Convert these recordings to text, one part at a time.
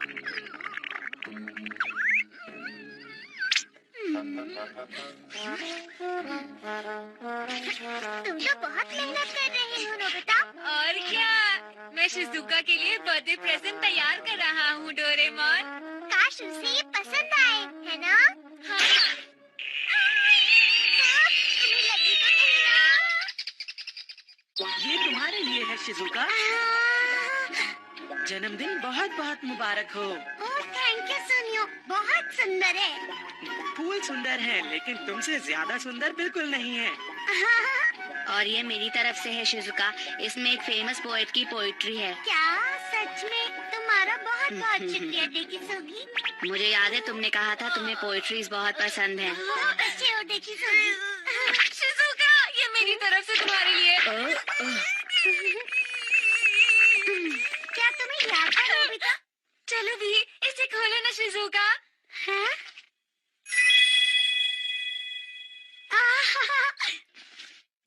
तुम तो बहुत मेहनत कर रहे हो नोबिता। और क्या, मैं शिजुका के लिए बर्थडे प्रेजेंट तैयार कर रहा हूँ डोरेमोन। काश उसे ये पसंद आए, है ना? हाँ। तुम्हें लगी तो नहीं ना? ये तुम्हारे लिए है शिजुका। जन्मदिन बहुत बहुत मुबारक हो। ओह थैंक यू सुनियो, बहुत सुंदर है। फूल सुंदर है, लेकिन तुमसे ज्यादा सुंदर बिल्कुल नहीं है। और ये मेरी तरफ से है शिजुका, इसमें एक फेमस पोएट की पोइट्री है। क्या सच में? तुम्हारा बहुत बहुत शुक्रिया डेकी सोगी। मुझे याद है तुमने कहा था तुम्हें पोएट्रीज बहुत पसंद है। बहुत अच्छे हो डेकी सोगी। शिजुका, ये मेरी तरफ से तुम्हारे लिए। क्या तुम्हें याद है नोबिता? चलो भी इसे खोलो ना शिजुका। हाँ?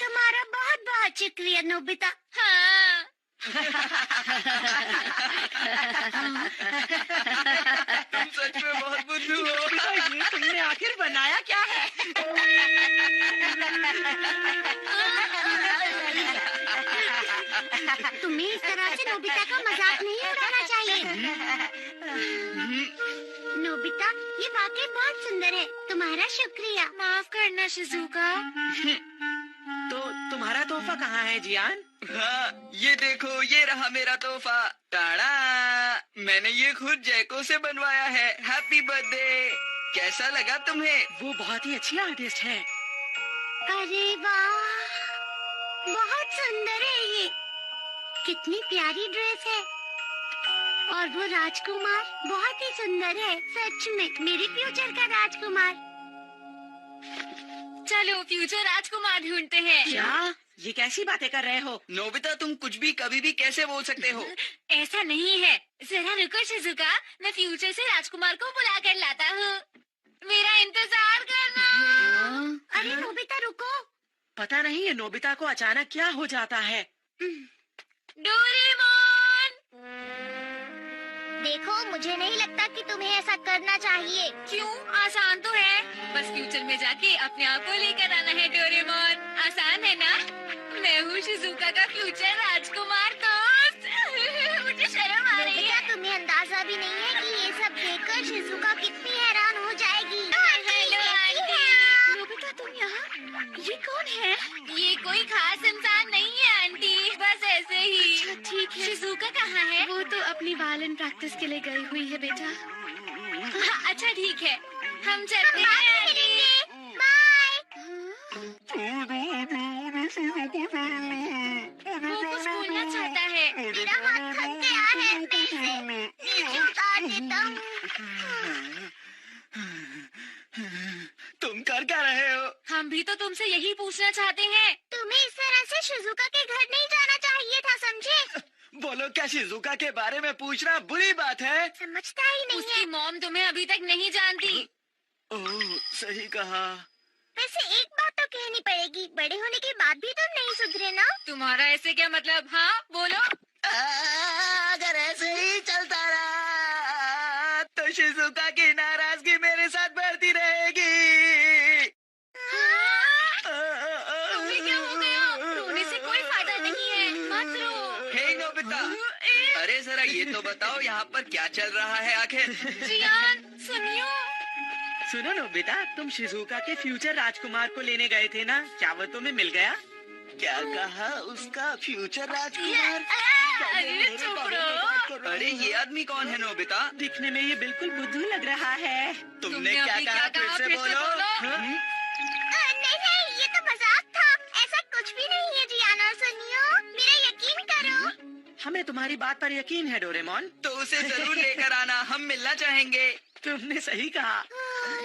तुम्हारा बहुत बहुत शुक्रिया नोबिता। हाँ। तुम सच में बहुत बुद्धू हो। नोबिता, ये तुमने आखिर बनाया क्या है? तुम्हें इस तरह से नोबिता का मजाक नहीं उड़ाना चाहिए। नोबिता, ये वाकई बहुत सुंदर है। तुम्हारा शुक्रिया। माफ करना शिजुका। तो तुम्हारा तोहफा कहाँ है जियान? हाँ, ये देखो, ये रहा मेरा तोहफा। टाड़ा! मैंने ये खुद जैको से बनवाया है। Happy birthday. कैसा लगा तुम्हें? वो बहुत ही अच्छी आर्टिस्ट है। अरे वाह, बहुत सुंदर है ये। कितनी प्यारी ड्रेस है। और वो राजकुमार बहुत ही सुंदर है। सच में मेरे फ्यूचर का राजकुमार। चलो फ्यूचर राजकुमार ढूंढते हैं। क्या? ये कैसी बातें कर रहे हो? नोबिता, तुम कुछ भी कभी भी कैसे बोल सकते हो? ऐसा नहीं है। जरा रुको शिजुका, मैं फ्यूचर से राजकुमार को बुला कर लाता हूँ। मेरा इंतजार करना। अरे नोबिता रुको। पता नहीं ये नोबिता को अचानक क्या हो जाता है। डोरेमोन! देखो, मुझे नहीं लगता कि तुम्हें ऐसा करना चाहिए। क्यों? आसान तो है। बस फ्यूचर में जाके अपने आप को लेकर आना है डोरेमोन। आसान है ना? मैं हूँ शिजुका का फ्यूचर राजकुमार दोस्त। मुझे शर्म आ रही है। नोबिता, तुम्हें अंदाजा भी नहीं है कि ये सब देखकर शिजुका कितनी हैरान हो जाएगी। Hello aunty. नोबिता, तुम यहाँ? ये कौन है? ये कोई खास इंसान नहीं है आंटी, बस ऐसे ही। अच्छा ठीक है। शिजुका कहाँ है? वो तो अपनी वायलिन प्रैक्टिस के लिए गई हुई है बेटा। अच्छा ठीक है, हम चलते हैं आंटी। बाय। वो कुछ बोलना चाहता है। मेरा हाथ थक गया है। मैं इसे नीचे उतार देता हूँ। तुम कर क्या रहे हो? हम भी तो तुमसे यही पूछना चाहते हैं। तुम्हें इस तरह से शिजुका के घर नहीं जाना चाहिए था, समझे? बोलो, क्या शिजुका के बारे में पूछना बुरी बात है? समझता ही नहीं उसकी है। मॉम तुम्हें अभी तक नहीं जानती। ओह, सही कहा। वैसे एक बात तो कहनी पड़ेगी, बड़े होने के बाद भी तुम नहीं सुधरे ना। तुम्हारा ऐसे क्या मतलब? हाँ बोलो। अगर ऐसे ही चलता रहा तो शिजुका की नाराजगी मेरे साथ बढ़ती रहेगी। तुम्हें क्या हो गया? रोने से कोई फायदा नहीं है, मत रो। हे नोबिता, अरे जरा ये तो बताओ, यहाँ पर क्या चल रहा है आखिर? जियान, सुनियो। सुनो नोबिता, तुम शिजुका के फ्यूचर राजकुमार को लेने गए थे ना? क्या वो तुम्हें मिल गया? क्या कहा? उसका फ्यूचर राजकुमार? अरे चुप रहो। अरे ये आदमी कौन है नोबिता? दिखने में ये बिल्कुल बुद्धू लग रहा है। तुमने क्या अभी कहा? फिर से बोलो। नहीं नहीं, ये तो मजाक था। ऐसा कुछ भी नहीं है जियान और सुनियो, मेरा यकीन करो। हमें तुम्हारी बात पर यकीन है डोरेमोन। तो उसे जरूर लेकर आना, हम मिलना चाहेंगे। तुमने सही कहा।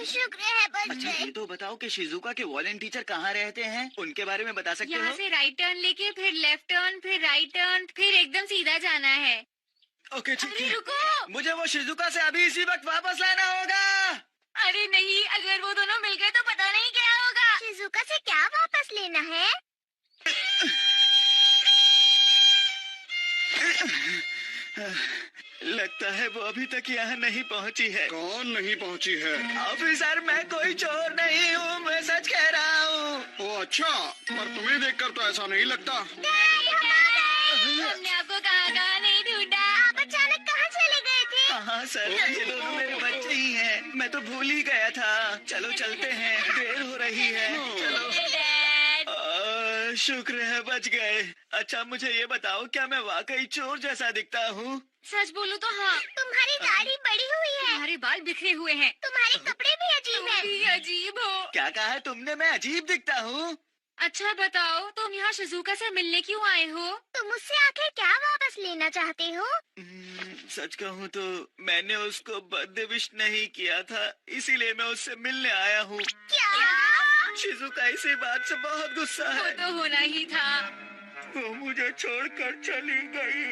शुक्र है बच अच्छा, गए। ये तो बताओ कि शिजुका के वॉलेंट टीचर कहाँ रहते हैं? उनके बारे में बता सकते यहाँ हो? से राइट टर्न लेके फिर लेफ्ट टर्न, फिर राइट टर्न, फिर एकदम सीधा जाना है। ओके ठीक अरे है। रुको। मुझे वो शिजुका से अभी इसी वक्त वापस लाना होगा। अरे नहीं, अगर वो दोनों मिल गए तो पता नहीं क्या होगा। शिजुका से क्या वापस लेना है? लगता है वो अभी तक यहाँ नहीं पहुँची है। कौन नहीं पहुंची है? ऑफिसर, मैं कोई चोर नहीं हूँ, मैं सच कह रहा हूँ। ओ अच्छा, पर तुम्हें देखकर तो ऐसा नहीं लगता। हमने आपको कहाँ नहीं ढूंढा। आप अचानक कहाँ चले गए थे? हाँ सर, ये दोनों मेरे बच्चे ही हैं। मैं तो भूल ही गया था। चलो चलते हैं, देर हो रही है। चलो। डैड, शुक्र है बच गए। अच्छा मुझे ये बताओ, क्या मैं वाकई चोर जैसा दिखता हूँ? सच बोलूं तो हाँ, तुम्हारी दाढ़ी बड़ी हुई है, तुम्हारे बाल बिखरे हुए हैं, तुम्हारे कपड़े भी अजीब तुम हैं। भी अजीब हो। क्या कहा है तुमने? मैं अजीब दिखता हूँ? अच्छा बताओ, तुम यहाँ शिजुका से मिलने क्यों आए हो? तुम मुझसे आखिर क्या वापस लेना चाहते हो? सच कहूँ तो मैंने उसको बर्थडे विश नहीं किया था, इसीलिए मैं उससे मिलने आया हूँ। क्या? शिजुका इसी बात से बहुत गुस्सा वो है। तो होना ही था। वो मुझे छोड़कर चली गई।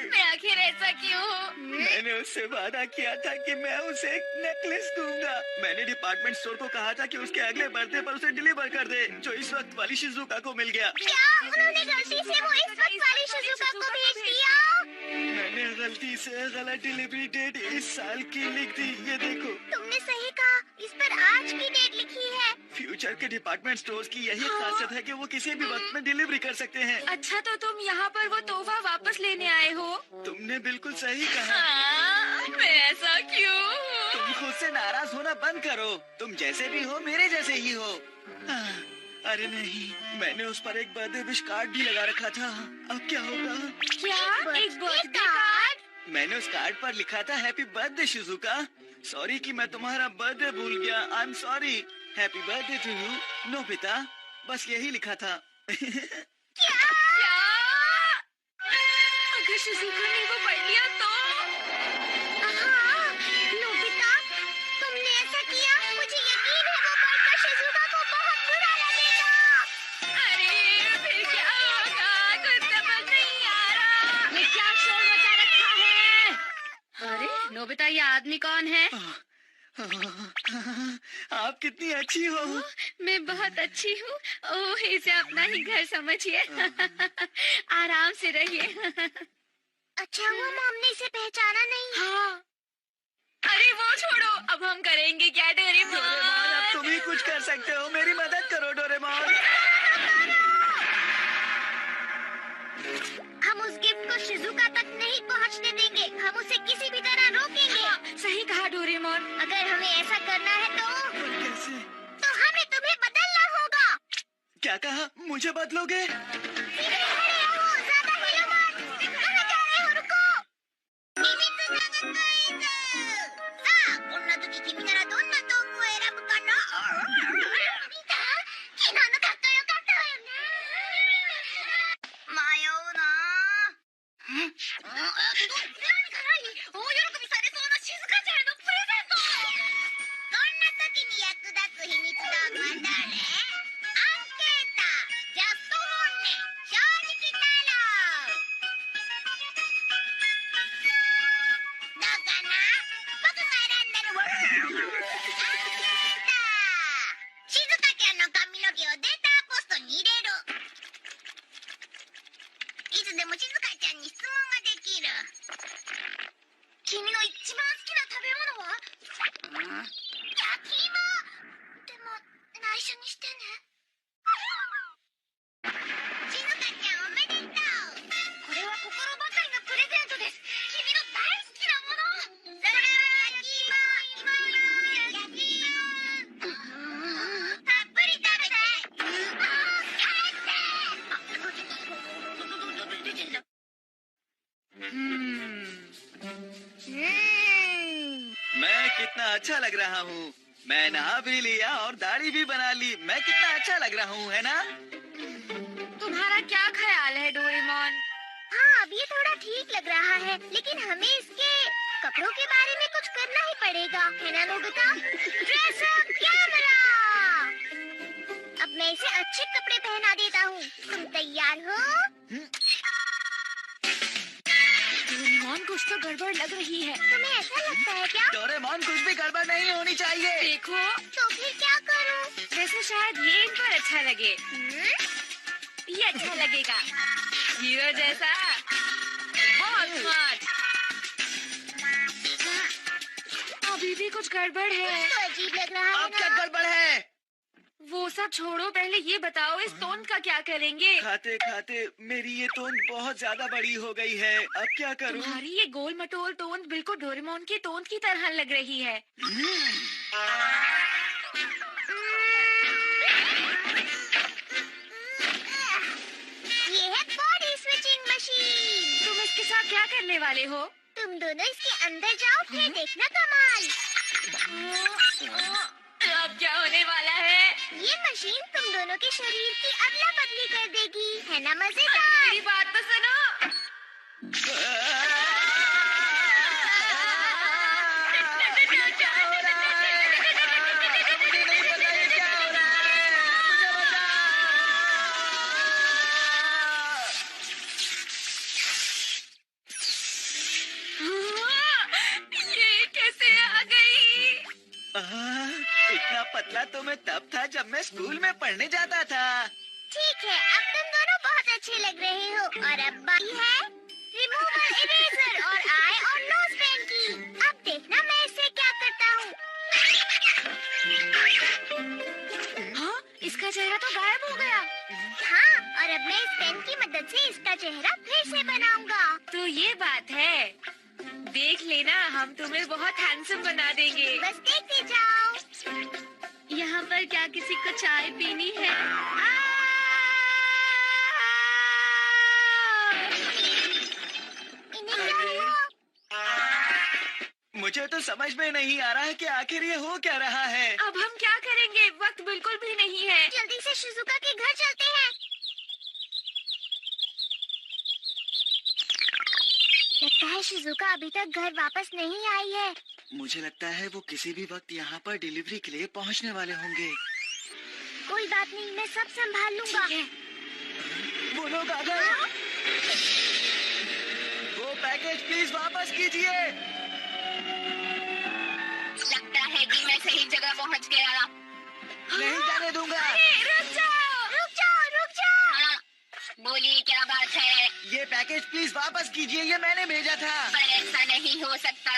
मैं आखिर ऐसा क्यों हो? मैंने उससे वादा किया था कि मैं उसे एक नेकलेस दूंगा। मैंने डिपार्टमेंट स्टोर को कहा था कि उसके अगले बर्थडे पर उसे डिलीवर कर दे, जो इस वक्त वाली शिजुका को मिल गया। क्या उन्होंने गलती से वो इस वक्त वाली शिजुका को भेज दिया? मैंने गलती से गलत डिलीवरी डेट इस साल की लिख दी। ये देखो, तुमने सही कहा, इस पर आज की डेट लिखी है। फ्यूचर के डिपार्टमेंट स्टोर्स की यही खासियत है कि वो किसी भी वक्त में डिलीवरी कर सकते हैं। अच्छा तो तुम यहाँ पर वो तोहफा वापस लेने आए हो? तुमने बिल्कुल सही कहा। हाँ, मैं ऐसा क्यों हूँ? तुम खुद से नाराज होना बंद करो। तुम जैसे भी हो मेरे जैसे ही हो। अरे नहीं, मैंने उस पर एक बर्थडे विश कार्ड भी लगा रखा था। अब क्या होगा? क्या? एक बर्थडे कार्ड? मैंने उस कार्ड पर लिखा था हैप्पी बर्थडे शिजुका। सॉरी कि मैं तुम्हारा बर्थडे भूल गया। I am sorry. Happy birthday to you Nobita. बस यही लिखा था। क्या? अगर शिजुका ने वो पढ़ लिया तो? हाँ, नोबिता, तुमने ऐसा किया, मुझे यकीन है वो पढ़कर शिजुका को बहुत बुरा लगेगा। अरे फिर क्या होगा? कुछ समझ नहीं आ रहा। ये क्या शोर मचा रखा है? अरे नोबिता, ये आदमी कौन है? आप कितनी अच्छी हो। मैं बहुत अच्छी हूँ। ओह, इसे अपना ही घर समझिए। आराम से रहिए। अच्छा हुआ हमने इसे पहचाना नहीं। हाँ। अरे वो छोड़ो, अब हम करेंगे क्या डोरेमोन, अब डोरेमोन? तुम ही कुछ कर सकते हो। मेरी मदद करो डोरेमोन। हम उस गिफ्ट को शिजुका तक नहीं पहुंचने देंगे। हम उसे किसी भी तरह रोकेंगे। हाँ, सही कहा डोरेमोन। अगर हमें ऐसा करना है कैसे? तो हमें तुम्हें बदलना होगा। क्या कहा? मुझे बदलोगे? सीधे खड़े रहो, ज्यादा हिलो मत। कहाँ जा रहे हो? रुको। मैं कितना अच्छा लग रहा हूँ। मैं नहा भी लिया और दाढ़ी भी बना ली। मैं कितना अच्छा लग रहा हूँ, है ना? तुम्हारा क्या ख्याल है डोरेमोन? हाँ, अब ये थोड़ा ठीक लग रहा है, लेकिन हमें इसके कपड़ों के बारे में कुछ करना ही पड़ेगा, है ना नोबिता? Dress up, camera. अब मैं इसे अच्छे कपड़े पहना देता हूँ। तुम तैयार हो? डोरेमोन, कुछ तो गड़बड़ लग रही है। तुम्हें ऐसा लगता है क्या? डोरेमोन, कुछ भी गड़बड़ नहीं होनी चाहिए। देखो, तो फिर क्या करूँ? वैसे शायद ये इन पर अच्छा लगे। ये अच्छा लगेगा। हीरो जैसा। वो मत। अभी भी कुछ गड़बड़ है। तो अजीब लग रहा है अब क्या ना? गड़बड़ है? वो सब छोड़ो, पहले ये बताओ इस तोंद का क्या करेंगे? खाते खाते मेरी ये तोंद बहुत ज्यादा बड़ी हो गई है। अब क्या करूं? तुम्हारी ये गोल मटोल तोंद बिल्कुल डोरेमोन की तोंद की तरह लग रही है। ये है बॉडी स्विचिंग मशीन। तुम इसके साथ क्या करने वाले हो? तुम दोनों इसके अंदर जाओ, फिर देखना कमाल। अब क्या होने वाला है? ये मशीन तुम दोनों के शरीर की अदला बदली कर देगी, है ना मजेदार? मेरी बात तो सुनो। क्या हो रहा है? मुझे नहीं पता ये क्या हो रहा है। मुझे बचाओ। ये कैसे आ गई? इतना पतला तो मैं तब था जब मैं स्कूल में पढ़ने जाता था। ठीक है, अब तुम दोनों बहुत अच्छे लग रहे हो। और अब बारी है रिमूवर इरेजर और आई और नोज पेन की। अब देखना मैं इससे क्या करता हूँ। हाँ, इसका चेहरा तो गायब हो गया। हाँ, और अब मैं इस पेन की मदद से इसका चेहरा फिर से बनाऊंगा। तो ये बात है। देख लेना, हम तुम्हें बहुत हैंडसम बना देंगे। बस देखते जाओ। यहाँ पर क्या किसी को चाय पीनी है? इन्हें क्या हुआ? मुझे तो समझ में नहीं आ रहा है कि आखिर ये हो क्या रहा है। अब हम क्या करेंगे? वक्त बिल्कुल भी नहीं है। जल्दी से शिजुका के घर चलते हैं। लगता है शिजुका अभी तक घर वापस नहीं आई है। मुझे लगता है वो किसी भी वक्त यहाँ पर डिलीवरी के लिए पहुँचने वाले होंगे। कोई बात नहीं, मैं सब संभाल लूंगा। वो लोग आ गए। वो पैकेज प्लीज वापस कीजिए। लगता है कि मैं सही जगह पहुंच गया। नहीं जाने दूंगा। रुक जाओ। रुक जाओ, रुक जाओ। हाँ, बोलिए क्या बात है? ये पैकेज प्लीज वापस कीजिए, ये मैंने भेजा था। पर ऐसा नहीं हो सकता।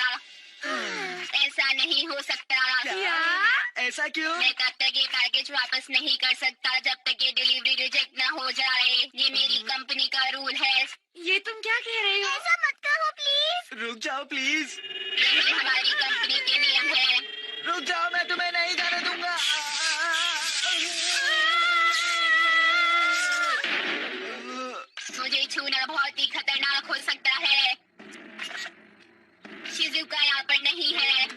ऐसा नहीं हो सकता। क्या? ऐसा क्यों? मैं तब तक ये पैकेज वापस नहीं कर सकता जब तक ये डिलीवरी रिजेक्ट ना हो जाए। ये मेरी कंपनी का रूल है। ये तुम क्या कह रहे हो? ऐसा मत कहो प्लीज। रुक जाओ प्लीज। यही हमारी कंपनी के नियम है। रुक जाओ, मैं तुम्हें नहीं जाने दूंगा। मुझे छूना बहुत ही खतरनाक हो सकता है। शिजुका यहाँ पर नहीं है।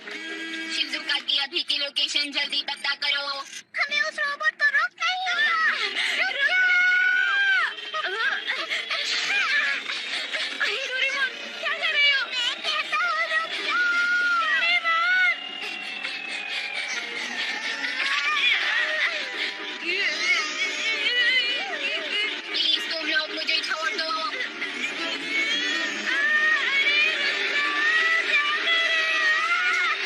शिजुका की अभी की लोकेशन जल्दी पता करो। हमें उस रोबोट को रोकना ही होगा। रुक जाओ। डोरेमोन, क्या कर रहे हो? मैं कहता हूँ रुक जाओ। प्लीज तुम लोग मुझे छोड़ दो।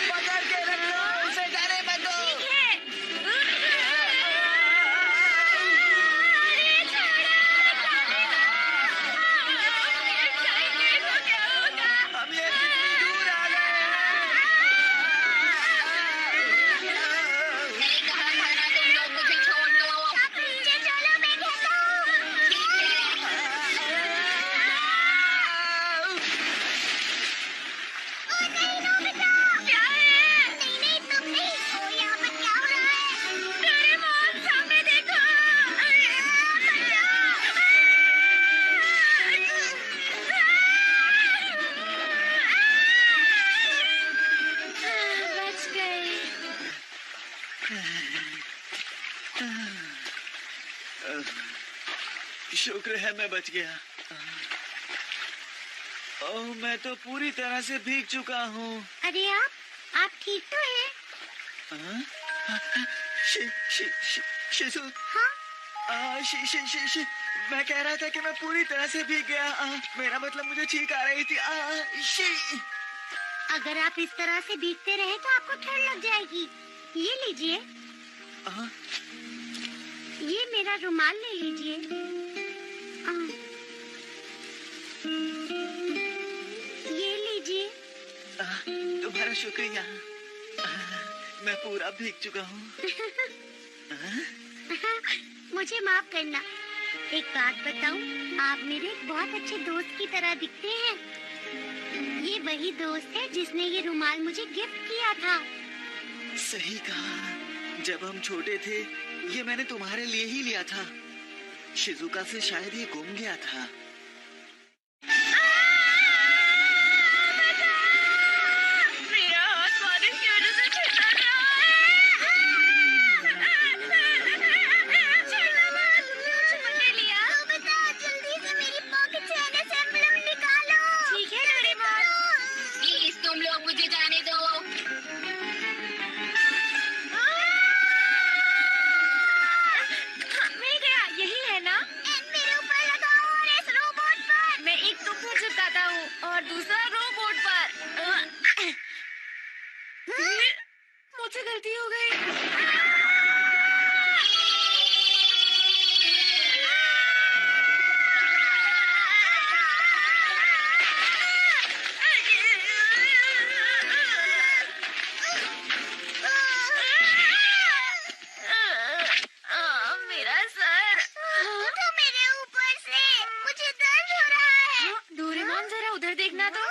पकड़ के रखो, उसे जाने मत दो। हम ये दूर आ गए हैं। मैंने कहा था ना तुम लोग मुझे छोड़ दो। आप नीचे चलो, मैं कहता हूँ। ठीक है। ओ नहीं नोबिता। क्या है? नहीं नहीं, तुम नहीं। ओ यहाँ पर क्या हो रहा है? डोरेमोन, सामने देखो। बच गई। शुक्र है मैं बच गया। ओह, मैं तो पूरी तरह से भीग चुका हूँ। अरे आप ठीक तो हैं? हाँ? शिजु, हाँ? मैं कह रहा था कि मैं पूरी तरह से भीग गया। मेरा मतलब मुझे छींक आ रही थी। अगर आप इस तरह से भीगते रहे तो आपको ठंड लग जाएगी। ये लीजिए, आ, ये मेरा रुमाल ले लीजिए। शुक्रिया। मैं पूरा भीग चुका हूँ। मुझे माफ करना। एक बात बताऊं, आप मेरे एक बहुत अच्छे दोस्त की तरह दिखते हैं। ये वही दोस्त है जिसने ये रुमाल मुझे गिफ्ट किया था। सही कहा। जब हम छोटे थे ये मैंने तुम्हारे लिए ही लिया था। शिजुका से शायद ये गुम गया था। मेरा हाथ बारिश की वजह से छिटक रहा जल्दी से मेरी पॉकेट से एनएसएमएल निकालो। ठीक है डोरेमोन। प्लीज तुम लोग मुझे जाने दो। मिल गया, यही है ना? मेरे ऊपर लगाओ और इस रोबोट पर। मैं एक तुम चिपकाता हूँ और दूसरा रोबोट पर। मुझसे गलती हो गई। मेरा सर। उठो मेरे ऊपर से, मुझे दर्द हो रहा है। डोरेमोन जरा उधर देखना तो।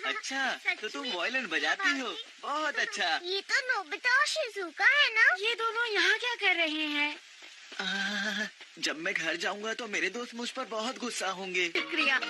अच्छा तो तुम वायलिन बजाती हो, बहुत अच्छा। ये तो नोबिता और शिजुका है ना? ये दोनों यहाँ क्या कर रहे हैं? जब मैं घर जाऊंगा तो मेरे दोस्त मुझ पर बहुत गुस्सा होंगे। शुक्रिया।